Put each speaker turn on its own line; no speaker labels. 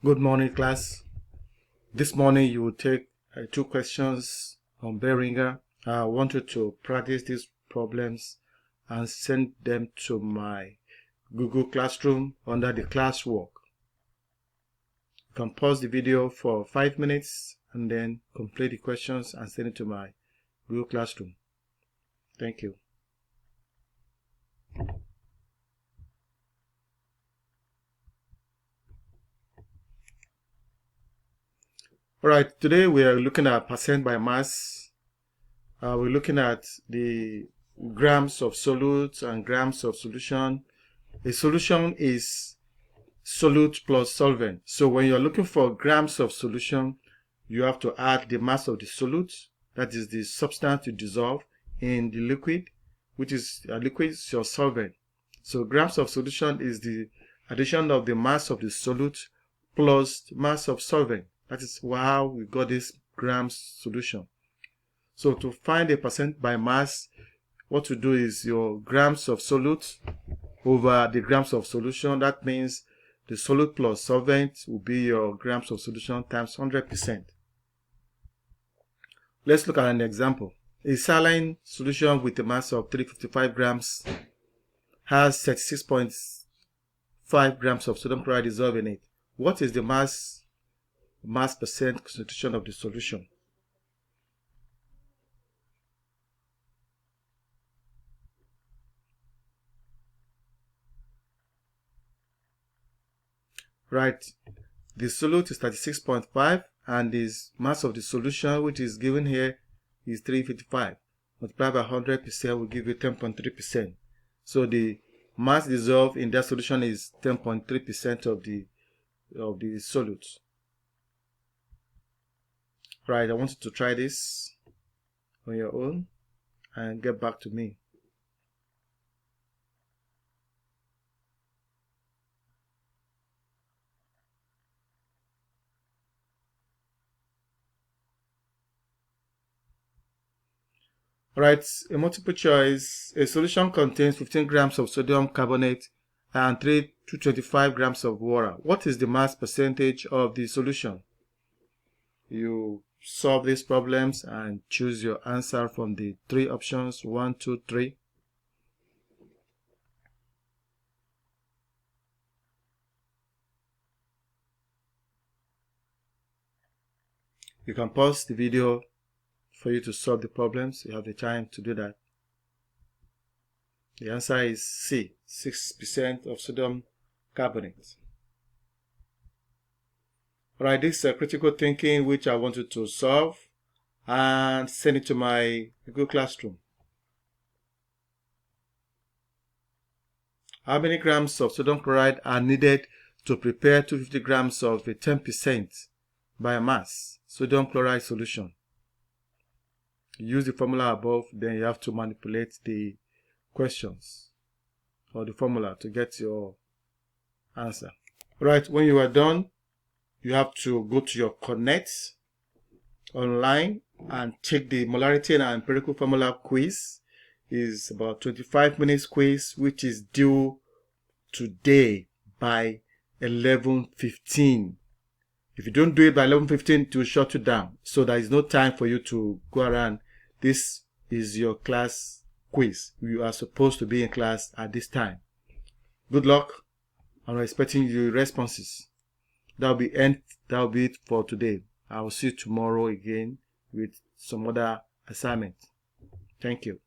Good morning, class. This morning you will take 2 questions on Behringer. I want you to practice these problems and send them to my Google Classroom under the classwork. You can pause the video for 5 minutes and then complete the questions and send it to my Google Classroom. Thank you. Alright, today we are looking at percent by mass. We're looking at the grams of solute and grams of solution. A solution is solute plus solvent. So when you're looking for grams of solution, you have to add the mass of the solute, that is the substance you dissolve in the liquid, which is liquid is your solvent. So grams of solution is the addition of the mass of the solute plus the mass of solvent. That is how we got this grams solution. So to find a percent by mass, what you do is your grams of solute over the grams of solution. That means the solute plus solvent will be your grams of solution times 100%. Let's look at an example. A saline solution with a mass of 355 grams has 36.5 grams of sodium chloride dissolved in it. What is the mass percent concentration of the solution? Right, the solute is 36.5 and the mass of the solution, which is given here, is 355. Multiplied by 100% will give you 10.3%. So the mass dissolved in that solution is 10.3% of the solute. Right, I want you to try this on your own and get back to me. Right, a multiple choice. A solution contains 15 grams of sodium carbonate and 225 grams of water. What is the mass percentage of the solution? You solve these problems and choose your answer from the 3 options, 1, 2, 3. You can pause the video for you to solve the problems. You have the time to do that. The answer is C, 6% of sodium carbonate. Alright, this is critical thinking which I want you to solve and send it to my Google Classroom. How many grams of sodium chloride are needed to prepare 250 grams of a 10% by mass sodium chloride solution? Use the formula above, then you have to manipulate the questions or the formula to get your answer. Right, when you are done, you have to go to your Connect online and check the molarity and empirical formula quiz. Is about 25 minutes quiz, which is due today by 11:15. If you don't do it by 11:15, it will shut you down. So there is no time for you to go around. This is your class quiz. You are supposed to be in class at this time. Good luck. I'm expecting your responses. That'll be it for today. I will see you tomorrow again with some other assignment. Thank you.